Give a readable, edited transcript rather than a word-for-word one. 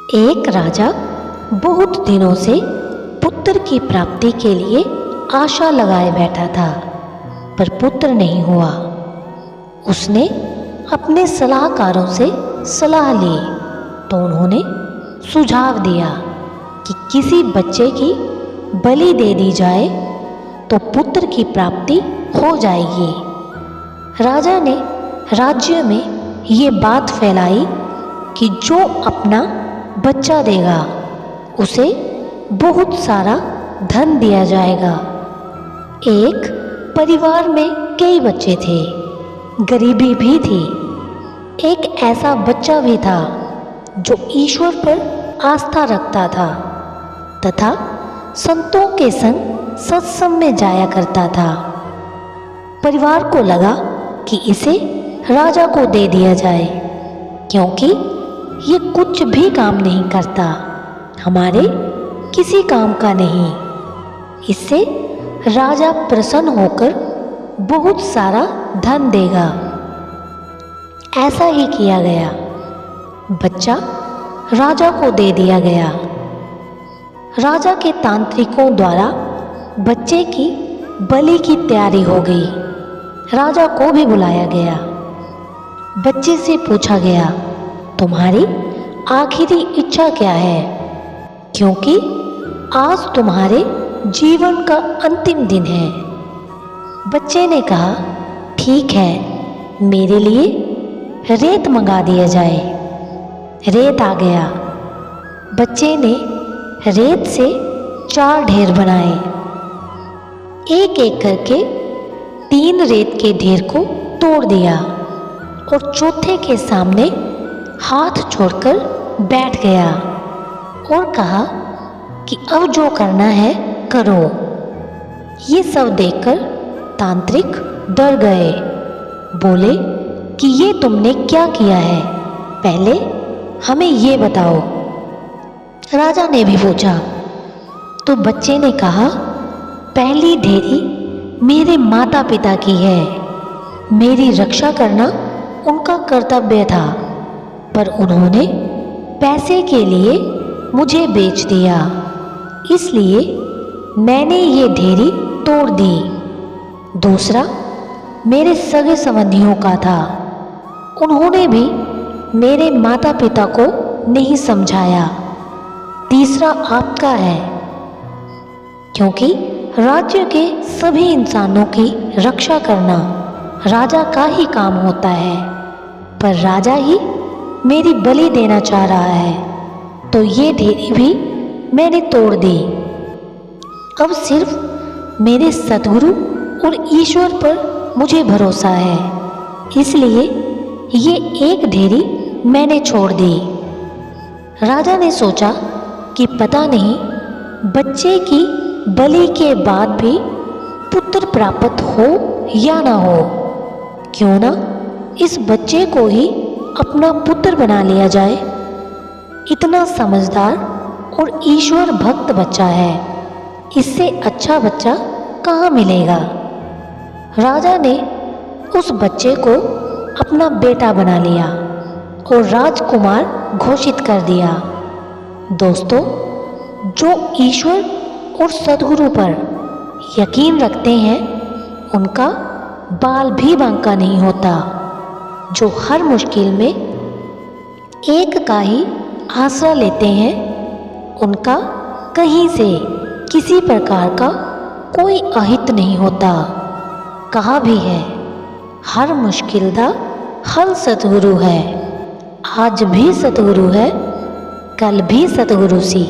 एक राजा बहुत दिनों से पुत्र की प्राप्ति के लिए आशा लगाए बैठा था, पर पुत्र नहीं हुआ। उसने अपने सलाहकारों से सलाह ली तो उन्होंने सुझाव दिया कि किसी बच्चे की बलि दे दी जाए तो पुत्र की प्राप्ति हो जाएगी। राजा ने राज्य में ये बात फैलाई कि जो अपना बच्चा देगा उसे बहुत सारा धन दिया जाएगा। एक परिवार में कई बच्चे थे, गरीबी भी थी। एक ऐसा बच्चा भी था जो ईश्वर पर आस्था रखता था तथा संतों के संग सत्संग में जाया करता था। परिवार को लगा कि इसे राजा को दे दिया जाए, क्योंकि ये कुछ भी काम नहीं करता, हमारे किसी काम का नहीं। इससे राजा प्रसन्न होकर बहुत सारा धन देगा। ऐसा ही किया गया। बच्चा राजा को दे दिया गया। राजा के तांत्रिकों द्वारा बच्चे की बलि की तैयारी हो गई। राजा को भी बुलाया गया। बच्चे से पूछा गया, तुम्हारी आखिरी इच्छा क्या है, क्योंकि आज तुम्हारे जीवन का अंतिम दिन है। बच्चे ने कहा, ठीक है, मेरे लिए रेत मंगा दिया जाए। रेत आ गया। बच्चे ने रेत से 4 ढेर बनाए। एक एक करके 3 रेत के ढेर को तोड़ दिया और चौथे के सामने हाथ छोड़कर बैठ गया और कहा कि अब जो करना है करो। ये सब देखकर तांत्रिक डर गए। बोले कि ये तुमने क्या किया है, पहले हमें ये बताओ। राजा ने भी पूछा तो बच्चे ने कहा, पहली ढेरी मेरे माता पिता की है। मेरी रक्षा करना उनका कर्तव्य था, पर उन्होंने पैसे के लिए मुझे बेच दिया, इसलिए मैंने ये ढेरी तोड़ दी। दूसरा मेरे सगे संबंधियों का था। उन्होंने भी मेरे माता पिता को नहीं समझाया। तीसरा आपका है, क्योंकि राज्य के सभी इंसानों की रक्षा करना राजा का ही काम होता है, पर राजा ही मेरी बलि देना चाह रहा है, तो ये ढेरी भी मैंने तोड़ दी। अब सिर्फ मेरे सद्गुरु और ईश्वर पर मुझे भरोसा है, इसलिए ये एक ढेरी मैंने छोड़ दी। राजा ने सोचा कि पता नहीं बच्चे की बलि के बाद भी पुत्र प्राप्त हो या ना हो, क्यों ना इस बच्चे को ही अपना पुत्र बना लिया जाए। इतना समझदार और ईश्वर भक्त बच्चा है, इससे अच्छा बच्चा कहाँ मिलेगा। राजा ने उस बच्चे को अपना बेटा बना लिया और राजकुमार घोषित कर दिया। दोस्तों, जो ईश्वर और सद्गुरु पर यकीन रखते हैं उनका बाल भी बांका नहीं होता। जो हर मुश्किल में एक का ही आसरा लेते हैं उनका कहीं से किसी प्रकार का कोई अहित नहीं होता। कहा भी है, हर मुश्किल दा हल सतगुरु है। आज भी सतगुरु है, कल भी सतगुरु सी।